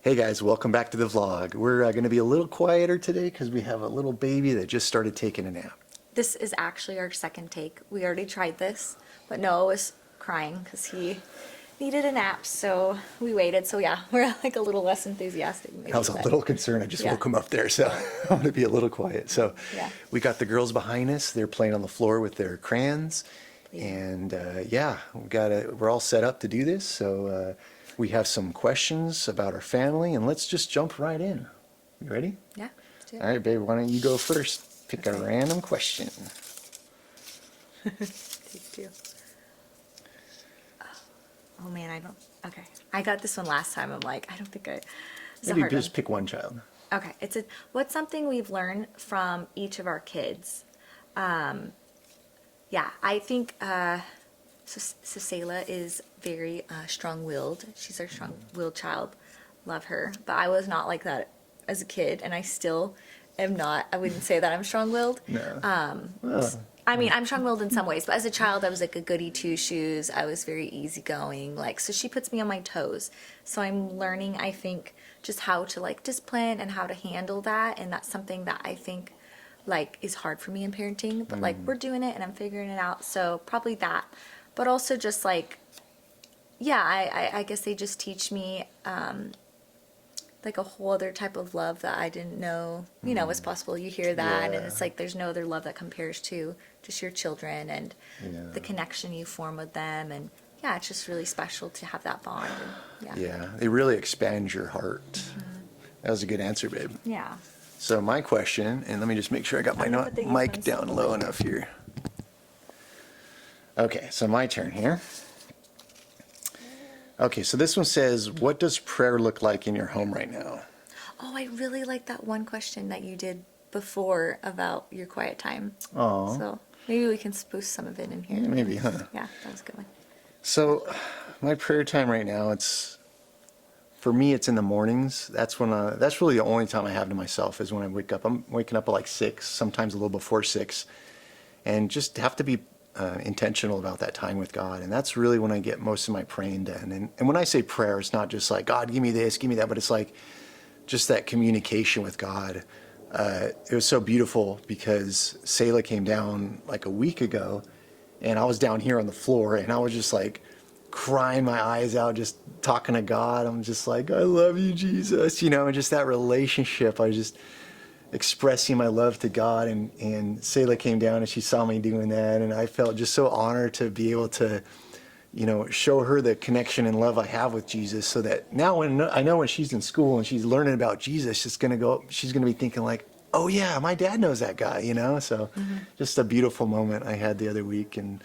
Hey guys, welcome back to the vlog. We're going to be a little quieter today because we have a little baby that just started taking a nap. This is actually our second take. We already tried this, but Noah was crying because he needed a nap, so we waited. So yeah, we're like a little less enthusiastic. Maybe, I was a little concerned. I just woke him up there, so I want to be a little quiet. So we got the girls behind us. They're playing on the floor with their crayons. And we're all set up to do this. So we have some questions about our family, and let's just jump right in. You ready? Yeah, let's do it. All right, babe, why don't you go first? Pick a random question. Take two. Oh man, I don't. Okay, I got this one last time. I'm like, I don't think I. Maybe just pick one child. Okay, what's something we've learned from each of our kids? I think Cecilia is very strong-willed. She's our strong-willed child. Love her. But I was not like that as a kid, and I still am not. I wouldn't say that I'm strong-willed. No. I mean, I'm strong-willed in some ways, but as a child, I was like a goody two-shoes. I was very easygoing. So she puts me on my toes. So I'm learning, I think, just how to discipline and how to handle that, and that's something that I think is hard for me in parenting, but we're doing it and I'm figuring it out. So probably that, but also just I guess they just teach me a whole other type of love that I didn't know was possible. You hear that and it's there's no other love that compares to just your children and the connection you form with them, and it's just really special to have that bond. And, they really expand your heart. That was a good answer, babe. Yeah. So my question, and let me just make sure I got my mic down low enough here. Okay, so my turn here. Okay, so this one says, what does prayer look like in your home right now? Oh, I really like that one question that you did before about your quiet time. Oh. So maybe we can spoof some of it in here. Yeah, maybe, huh? Yeah, that was a good one. So my prayer time right now, for me, it's in the mornings. That's really the only time I have to myself is when I wake up. I'm waking up at 6, sometimes a little before 6, and just have to be intentional about that time with God. And that's really when I get most of my praying done. And when I say prayer, it's not just God, give me this, give me that, but it's just that communication with God. It was so beautiful because Selah came down a week ago, and I was down here on the floor, and I was just crying my eyes out, just talking to God. I'm just I love you, Jesus, and just that relationship. I was just expressing my love to God, and Selah came down and she saw me doing that, and I felt just so honored to be able to, show her the connection and love I have with Jesus, so that now when she's in school and she's learning about Jesus, she's gonna be thinking oh yeah, my dad knows that guy, so just a beautiful moment I had the other week. And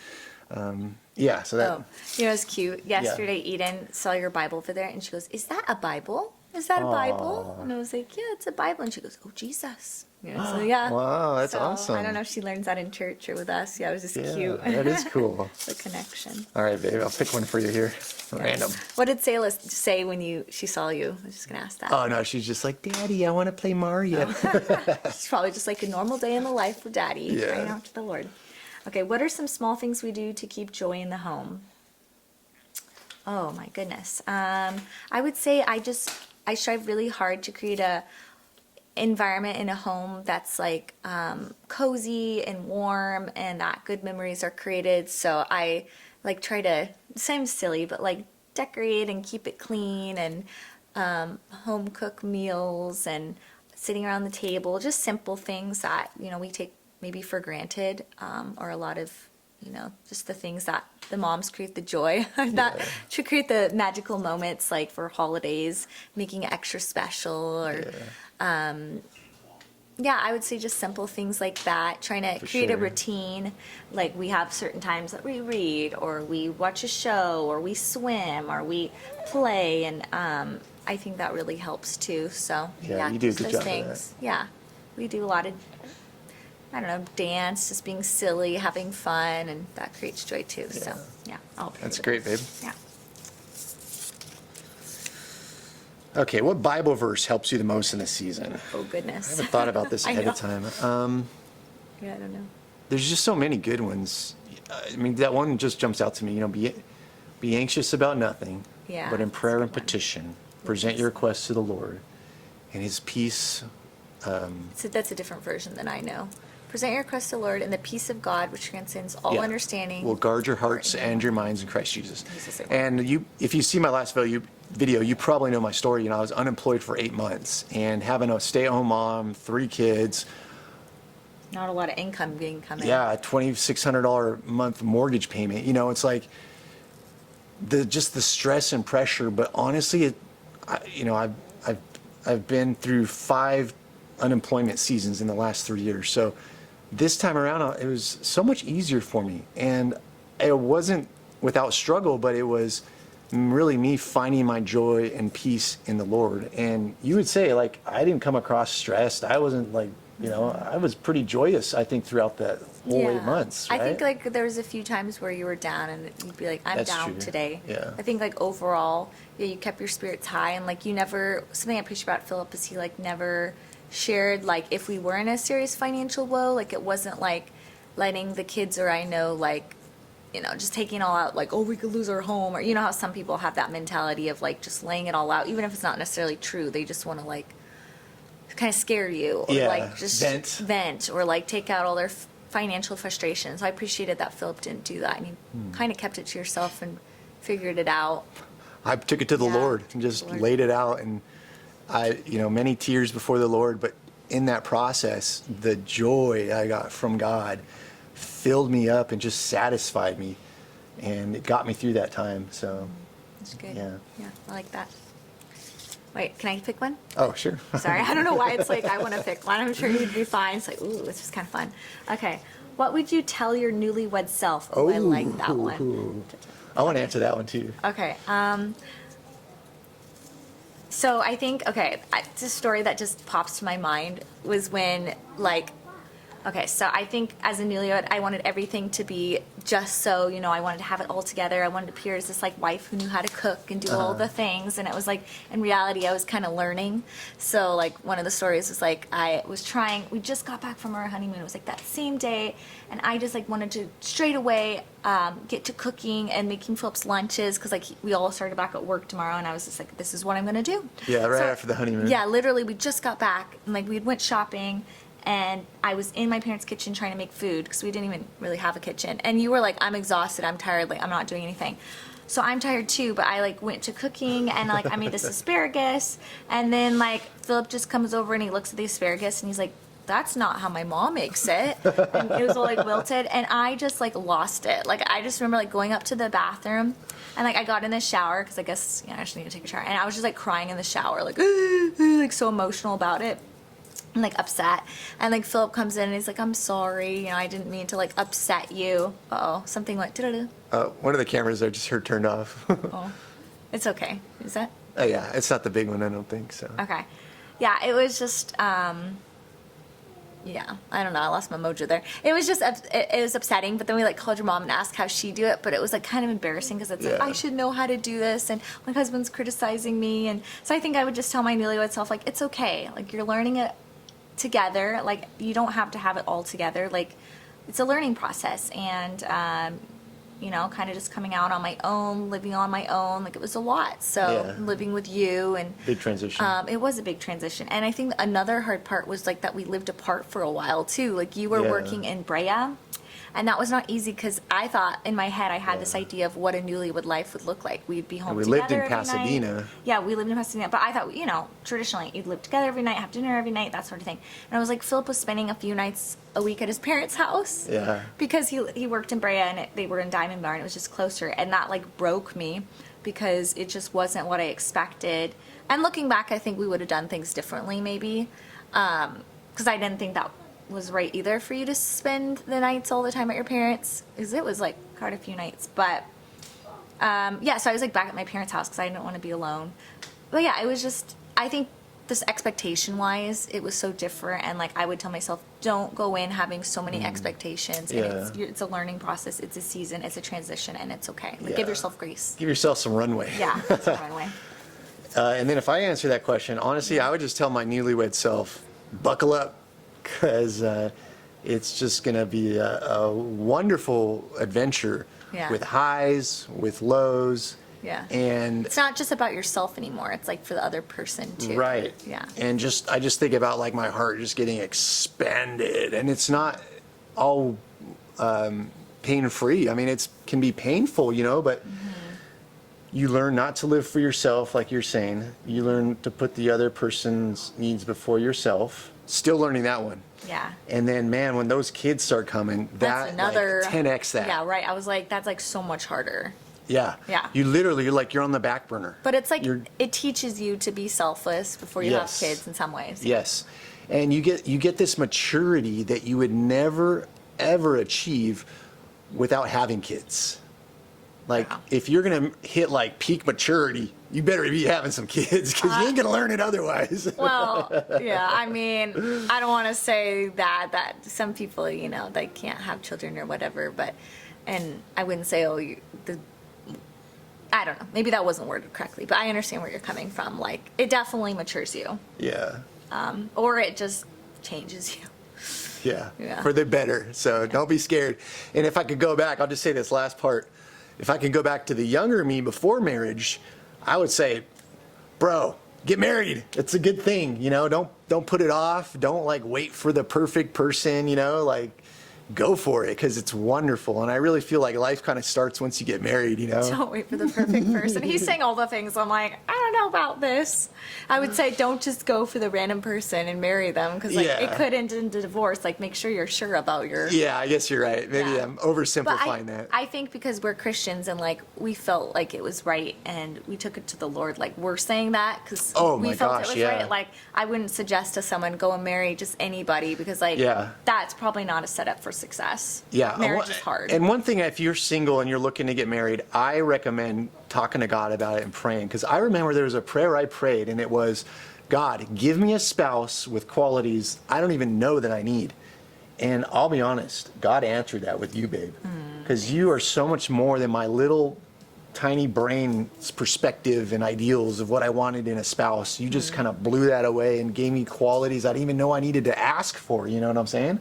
so that. It's cute. Yesterday, Eden saw your Bible over there, and she goes, "Is that a Bible? Is that a Bible?" And I was like, "Yeah, it's a Bible." And she goes, "Oh, Jesus." So yeah. Wow, that's awesome. I don't know if she learns that in church or with us. Yeah, it was just cute. That is cool. The connection. All right, babe, I'll pick one for you here. Random. What did Selah say when she saw you? I was just gonna ask that. Oh no, she's just Daddy, I want to play Mario. It's probably just a normal day in the life of Daddy, crying out to the Lord. Okay, what are some small things we do to keep joy in the home? Oh my goodness. I would say I strive really hard to create a environment in a home that's cozy and warm, and that good memories are created. So I try to, seems silly, but decorate and keep it clean, and home cook meals and sitting around the table, just simple things that we take maybe for granted, or a lot of just the things that the moms create the joy that to create the magical moments, for holidays, making it extra special, or I would say just simple things like that, trying to create a routine. We have certain times that we read, or we watch a show, or we swim, or we play, and I think that really helps too. So you do a good job things. Of that. We do a lot of, I don't know, dance, just being silly, having fun, and that creates joy too. So that's great, babe. Yeah. Okay, what Bible verse helps you the most in this season? Oh goodness. I haven't thought about this ahead of time. I don't know. There's just so many good ones. I mean, that one just jumps out to me. Be anxious about nothing, but in prayer and petition, present your requests to the Lord, and his peace. So that's a different version than I know. Present your requests to the Lord, and the peace of God, which transcends all understanding, will guard your hearts in and your minds in Christ Jesus. Jesus' name. And if you see my last video, you probably know my story. You know, I was unemployed for 8 months and having a stay-at-home mom, 3 kids. Not a lot of income being coming. Yeah, a $2,600 a month mortgage payment. You know, it's like just the stress and pressure. But honestly, I've been through 5 unemployment seasons in the last 3 years. So this time around, it was so much easier for me. And it wasn't without struggle, but it was really me finding my joy and peace in the Lord. And you would say, like, I didn't come across stressed. I wasn't like, I was pretty joyous, I think, throughout that whole 8 months. Right? I think like there was a few times where you were down and you'd be like, I'm That's down true. today. Yeah. I think like overall, you kept your spirits high, and like you never, something I appreciate about Philip is he like never shared like if we were in a serious financial woe, like it wasn't like letting the kids or I know like, just taking it all out, like, oh, we could lose our home, or you know how some people have that mentality of like just laying it all out, even if it's not necessarily true. They just want to like kind of scare you, or like just vent, or like take out all their financial frustration. So I appreciated that Philip didn't do that, and you kind of kept it to yourself and figured it out. I took it to the Lord and just laid it out, and many tears before the Lord, but in that process, the joy I got from God filled me up and just satisfied me, and it got me through that time. So That's good. Yeah, I like that. Wait, can I pick one? Oh, sure. Sorry, I don't know why it's like I want to pick one. I'm sure you'd be fine. It's like, ooh, this is kind of fun. Okay, what would you tell your newlywed self? Oh, I like that one. I want to answer that one too. Okay. So I think, it's a story that just pops to my mind was when, so I think as a newlywed, I wanted everything to be just so, I wanted to have it all together. I wanted to appear as this, wife who knew how to cook and do all the things. And it was, in reality, I was kind of learning. So, one of the stories was, I was trying, we just got back from our honeymoon. It was, that same day. And I just, wanted to straight away get to cooking and making Philip's lunches because, we all started back at work tomorrow. And I was just like, this is what I'm going to do. Yeah, right after the honeymoon. Yeah, literally, we just got back. And, we went shopping. And I was in my parents' kitchen trying to make food because we didn't even really have a kitchen. And you were like, I'm exhausted, I'm tired, I'm not doing anything. So I'm tired too, but I went to cooking and I made this asparagus. And then Philip just comes over and he looks at the asparagus and he's like, that's not how my mom makes it. And it was all wilted. And I just lost it. I just remember going up to the bathroom and I got in the shower because I guess, I just need to take a shower. And I was just crying in the shower, so emotional about it. And upset, and Philip comes in and he's like, I'm sorry, I didn't mean to upset you. Uh-oh, something went one of the cameras I just heard turned off. Oh, it's okay. Is that? Oh yeah, it's not the big one, I don't think so. Okay. Yeah, it was just yeah, I don't know, I lost my mojo there. It was just it was upsetting, but then we called your mom and asked how she do it, but it was kind of embarrassing because it's I should know how to do this, and my husband's criticizing me, and so I think I would just tell my newlywed self it's okay, you're learning it together, you don't have to have it all together, it's a learning process, and kind of just coming out on my own, living on my own, it was a lot, so living with you, and big transition. It was a big transition, and I think another hard part was that we lived apart for a while too, you were working in Brea, and that was not easy because I thought in my head I had this idea of what a newlywed life would look like. We'd be home and we together lived in every Pasadena. night. Yeah, we lived in Pasadena, but I thought, traditionally you'd live together every night, have dinner every night, that sort of thing. And I was Philip was spending a few nights a week at his parents' house. Yeah. Because he worked in Brea and they were in Diamond Bar and it was just closer, and that broke me because it just wasn't what I expected. And looking back, I think we would have done things differently maybe, because I didn't think that was right either for you to spend the nights all the time at your parents', because it was quite a few nights, but so I was back at my parents' house because I didn't want to be alone. But yeah, it was just, I think this expectation wise it was so different, and I would tell myself, don't go in having so many expectations, and it's a learning process, it's a season, it's a transition, and it's okay. Give yourself grace, give yourself some runway. Yeah, some runway. And then if I answer that question honestly, I would just tell my newlywed self, buckle up, because it's just going to be a wonderful adventure with highs, with lows, Yeah. And It's not just about yourself anymore. It's like for the other person too. right. Yeah. And I just think about like my heart just getting expanded, and it's not all pain free. I mean, it can be painful, but you learn not to live for yourself, like you're saying. You learn to put the other person's needs before yourself. Still learning that one. Yeah. And then, man, when those kids start coming, That's another like 10x that. Yeah, right. I was like, that's like so much harder. Yeah. Yeah. You're on the back burner. But it's like it teaches you to be selfless before you Yes. have kids in some ways. Yes. And you get this maturity that you would never ever achieve without having kids. Like Wow. if you're going to hit like peak maturity, you better be having some kids because you ain't going to learn it otherwise. Well, yeah, I mean, I don't want to say that some people, they can't have children or whatever, and I wouldn't say, I don't know, maybe that wasn't worded correctly, but I understand where you're coming from. Like, it definitely matures you, Yeah. or it just changes you. Yeah. Yeah. For the better. So don't be scared. And if I could go back, I'll just say this last part. If I could go back to the younger me before marriage, I would say, bro, get married. It's a good thing. Don't put it off. Don't like wait for the perfect person, like go for it because it's wonderful. And I really feel like life kind of starts once you get married, Don't wait for the perfect person. He's saying all the things. I'm like, I don't know about this. I would say don't just go for the random person and marry them because Yeah. it could end in divorce. Like, make sure you're sure about your. Yeah, I guess you're right. Maybe Yeah. I'm But oversimplifying that. I think because we're Christians and like we felt like it was right and we took it to the Lord, like we're saying that because Oh we my felt gosh, it was yeah. right. Like I wouldn't suggest to someone go and marry just anybody because like Yeah. that's probably not a setup for success. Yeah, Marriage is hard. And one thing, if you're single and you're looking to get married, I recommend talking to God about it and praying. Because I remember there was a prayer I prayed, and it was, God, give me a spouse with qualities I don't even know that I need. And I'll be honest, God answered that with you, babe. Because you are so much more than my little tiny brain's perspective and ideals of what I wanted in a spouse. You just kind of blew that away and gave me qualities I didn't even know I needed to ask for. You know what I'm saying?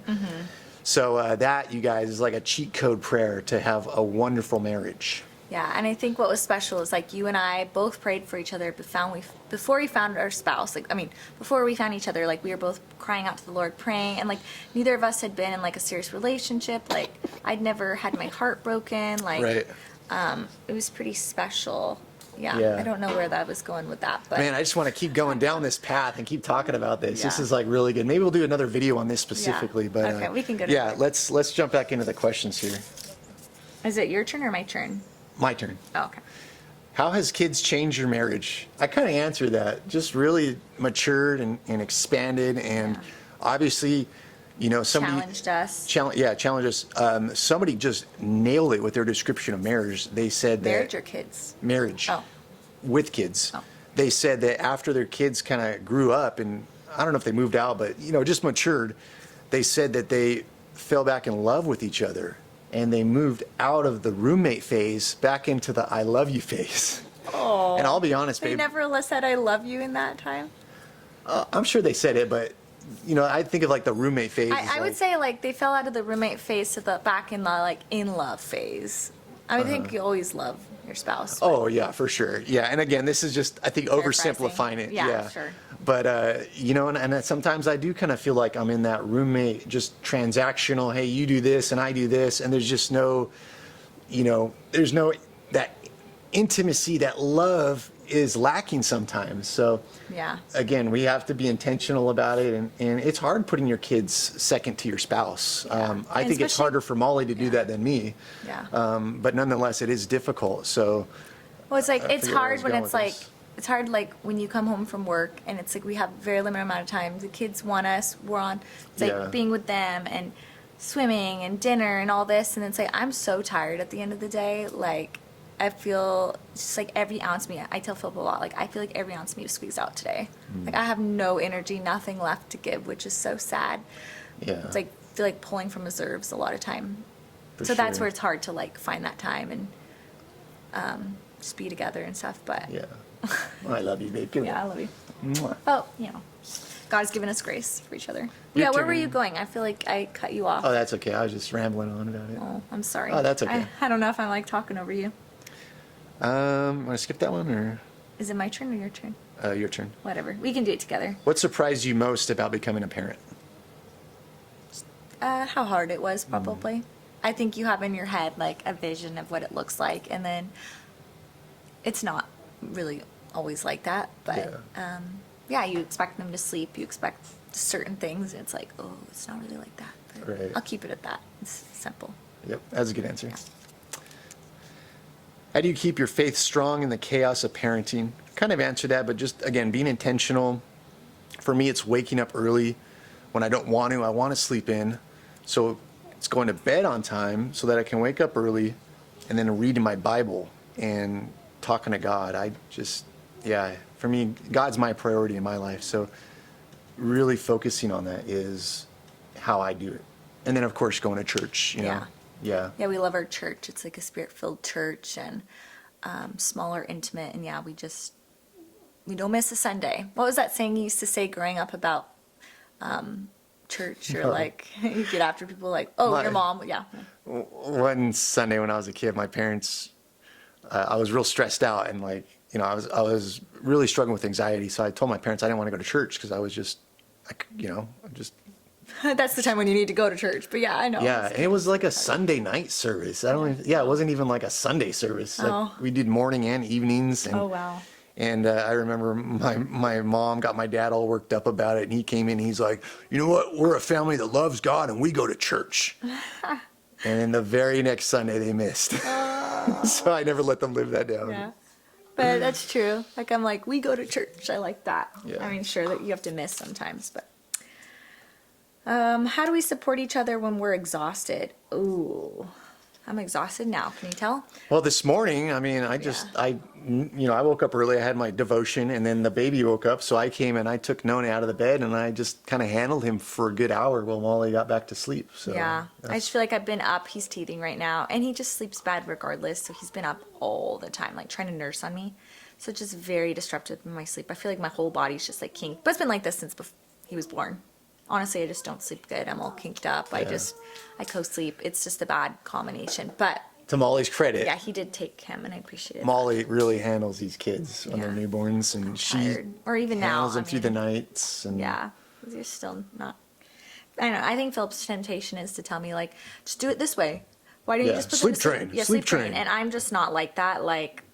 So that, you guys, is like a cheat code prayer to have a wonderful marriage. Yeah, and I think what was special is like you and I both prayed for each other, before we found our spouse. Like, I mean, before we found each other, like we were both crying out to the Lord, praying, and like neither of us had been in like a serious relationship. Like I'd never had my heart broken. Like, Right. It was pretty special. Yeah, Yeah. I don't know where that was going with that, but Man, I just want to keep going down this path and keep talking about this. This Yeah. is like really good. Maybe we'll do another video on this specifically. Yeah. But Okay, we can go to Yeah, that. let's jump back into the questions here. Is it your turn or my turn? My turn. Oh, okay. How has kids changed your marriage? I kind of answered that. Just really matured and expanded, and obviously, somebody Challenged us. challenged us. Somebody just nailed it with their description of marriage. They said Marriage that or kids? marriage Oh. with kids. Oh. They said that after their kids kind of grew up, and I don't know if they moved out, but just matured. They said that they fell back in love with each other, and they moved out of the roommate phase back into the I love you phase. Oh. And I'll be honest, They babe. never said I love you in that time? I'm sure they said it, but I think of like the roommate phase. I would say like they fell out of the roommate phase to the back in the like in love phase. I would think you always love your spouse. but- Oh yeah, for sure. Yeah, and again, this is just I think oversimplifying it. Yeah, sure. But and sometimes I do kind of feel like I'm in that roommate, just transactional. Hey, you do this and I do this, and there's just no, there's no that intimacy, that love is lacking sometimes. So Yeah. again, we have to be intentional about it, and it's hard putting your kids second to your spouse. I And think it's especially- harder for Molly to do that than me. Yeah. But nonetheless, it is difficult. So Well, it's like I it's forget where I hard was when going it's with like this. it's hard like when you come home from work and it's like we have very limited amount of time. The kids want us. We're on. It's like Yeah. being with them and swimming and dinner and all this, and it's like I'm so tired at the end of the day. Like I feel just like every ounce of me. I tell Philip a lot. Like I feel like every ounce of me was squeezed out today. Mm. Like I have no energy, nothing left to give, which is so sad. yeah, It's like feel like pulling from reserves a lot of time. for So that's sure. where it's hard to like find that time and just be together and stuff. But Yeah. I love you, babe. Give it yeah, I up. love you. Mwah. Oh, God's given us grace for each other. Your Yeah, where were turn. you going? I feel like I cut you off. Oh, that's okay. I was just rambling on about it. Oh, I'm sorry. Oh, that's okay. I don't know if I'm like talking over you. Want to skip that one or Is it my turn or your turn? your turn? Whatever. We can do it together. What surprised you most about becoming a parent? How hard it was, probably. I think you have in your head like a vision of what it looks like, and then it's not really always like that. But yeah, you expect them to sleep, you expect certain things, and it's like, oh, it's not really like that. But Right. I'll keep it at that. It's simple. Yep, that's a good answer. How do you keep your faith strong in the chaos of parenting? Kind of answered that, but just again, being intentional. For me, it's waking up early when I don't want to. I want to sleep in. So it's going to bed on time so that I can wake up early and then reading my Bible and talking to God. For me, God's my priority in my life. So really focusing on that is how I do it. And then, of course, going to church, you know. Yeah. Yeah, we love our church. It's like a spirit-filled church and smaller, intimate, and we don't miss a Sunday. What was that saying you used to say growing up about church? Or like, you get after people like, oh, your mom, yeah. One Sunday when I was a kid, my parents, I was real stressed out and like, you know, I was really struggling with anxiety. So I told my parents I didn't want to go to church because I was just, That's the time when you need to go to church. But yeah, I know. Yeah, and it was like a Sunday night service. It wasn't even like a Sunday service. Like we did morning and evenings. And, Oh, wow. And I remember my mom got my dad all worked up about it, and he came in and he's like, you know what, we're a family that loves God and we go to church. And then the very next Sunday they missed. So I never let them live that down. Yeah. But that's true. Like, I'm like, we go to church. I like that. Yeah. I mean, sure that you have to miss sometimes, but. How do we support each other when we're exhausted? Ooh, I'm exhausted now. Can you tell? Well, this morning, I mean, I woke up early. I had my devotion, and then the baby woke up. So I came and I took Nona out of the bed, and I just kind of handled him for a good hour while Molly got back to sleep. So Yeah, I just feel like I've been up. He's teething right now, and he just sleeps bad regardless. So he's been up all the time, like trying to nurse on me. So it's just very disruptive in my sleep. I feel like my whole body's just like kinked. But it's been like this since before he was born. Honestly, I just don't sleep good. I'm all kinked up. Yeah. I co-sleep. It's just a bad combination. But to Molly's credit, yeah, he did take him, and I appreciate it. Molly really handles these kids when they're newborns, and she Tired. Or even now, handles them I through the mean, nights. And Yeah, you're still not. I don't know. I think Philip's temptation is to tell me like, just do it this way. Why don't you Yeah, just put sleep it this way? train, Yeah, sleep train. And I'm just not like that. Like,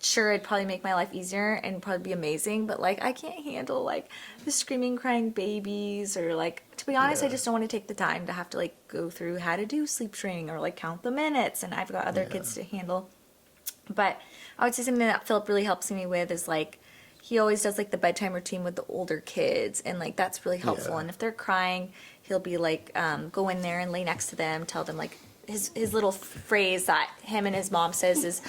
sure, it'd probably make my life easier and probably be amazing, but like, I can't handle like the screaming, crying babies, or like, to be honest, I just don't want to take the time to have to like go through how to do sleep training or like count the minutes, and I've got other kids to handle. But I would say something that Philip really helps me with is like, he always does like the bedtime routine with the older kids, and like that's really helpful. Yeah. And if they're crying, he'll be like, go in there and lay next to them, tell them like his little phrase that him and his mom says is,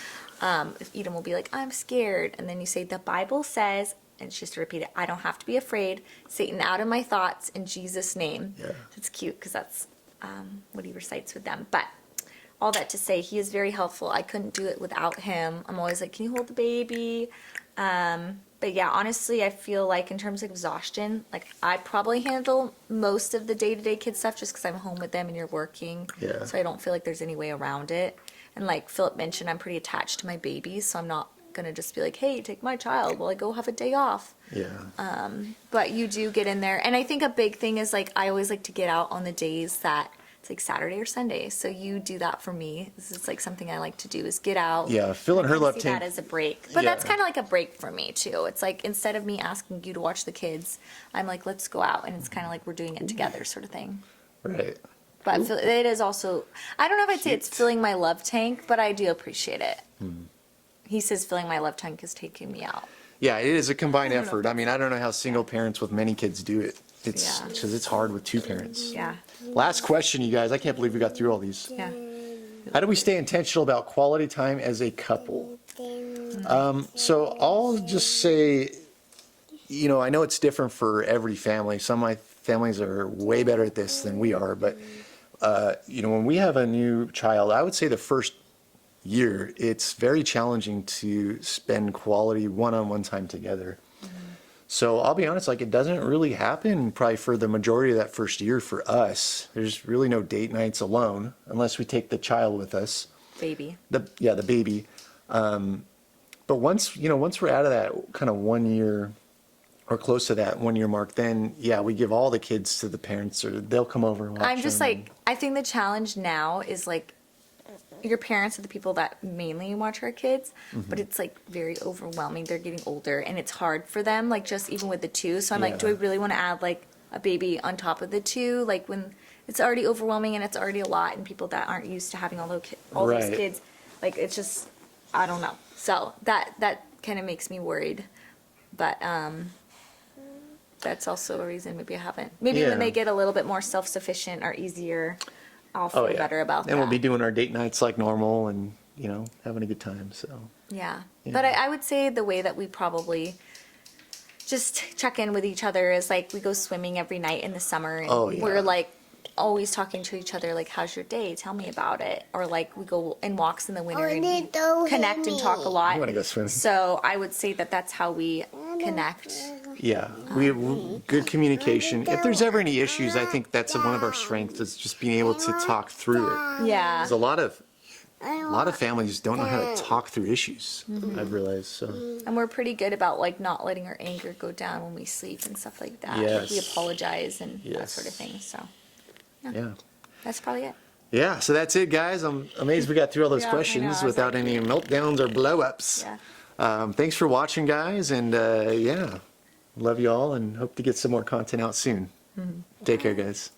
if Eden will be like, I'm scared, and then you say the Bible says, and she has to repeat it, I don't have to be afraid. Satan out of my thoughts in Jesus' name. Yeah. It's cute because that's what he recites with them. But all that to say, he is very helpful. I couldn't do it without him. I'm always like, can you hold the baby? But yeah, honestly, I feel like in terms of exhaustion, like I probably handle most of the day-to-day kid stuff just because I'm home with them and you're working. Yeah. So I don't feel like there's any way around it. And like Philip mentioned, I'm pretty attached to my babies, so I'm not going to just be like, hey, take my child while I go have a day off. yeah. But you do get in there. And I think a big thing is like, I always like to get out on the days that it's like Saturday or Sunday. So you do that for me. This is like something I like to do is get out. Yeah, filling her I love see tank. that as a break. But that's Yeah. kind of like a break for me too. It's like instead of me asking you to watch the kids, I'm like, let's go out. And it's kind of like we're doing it together sort of thing. Right. But it is also, I don't know if I'd say it's filling my love tank, but I do appreciate it. He says filling my love tank is taking me out. Yeah, it is a combined effort. I mean, I don't know how single parents with many kids do it. It's Yeah. because it's hard with two parents. Yeah. Last question, you guys. I can't believe we got through all these. Yeah. How do we stay intentional about quality time as a couple? So I'll just say, you know, I know it's different for every family. Some of my families are way better at this than we are, but you know, when we have a new child, I would say the first year, it's very challenging to spend quality one-on-one time together. So I'll be honest, like it doesn't really happen probably for the majority of that first year for us. There's really no date nights alone unless we take the child with us. Baby. The baby. But once we're out of that kind of 1 year or close to that 1 year mark, then yeah, we give all the kids to the parents, or they'll come over and watch I'm just them. like, I think the challenge now is like, your parents are the people that mainly watch our kids, but it's like very overwhelming. They're getting older and it's hard for them, like just even with the two. So I'm like, do I Yeah. really want to add like a baby on top of the two? Like when it's already overwhelming and it's already a lot, and people that aren't used to having all those Right. kids, like it's just, I don't know. So that kind of makes me worried. But that's also a reason maybe I haven't. Maybe Yeah. when they get a little bit more self-sufficient or easier, I'll feel Oh yeah, better about that. and we'll be doing our date nights like normal, and having a good time. So Yeah. Yeah. But I would say the way that we probably just check in with each other is like we go swimming every night in the summer, and Oh, yeah. we're like always talking to each other like, how's your day? Tell me about it. Or like we go in walks in the winter and we connect and talk a lot. I wanna go swimming. So I would say that that's how we connect. yeah, we have good communication. If there's ever any issues, I think that's one of our strengths, is just being able to talk through it. Yeah. There's a lot of families don't know how to talk through issues. I've realized. So And we're pretty good about like not letting our anger go down when we sleep and stuff like that. Yes. We apologize and that Yes. sort of thing. So yeah. that's probably it. Yeah, so that's it, guys. I'm amazed we got through all those Yeah, I know. I questions was without any meltdowns or blow-ups. Yeah. Thanks for watching, guys, and yeah, love you all, and hope to get some more content out soon. Take care, guys.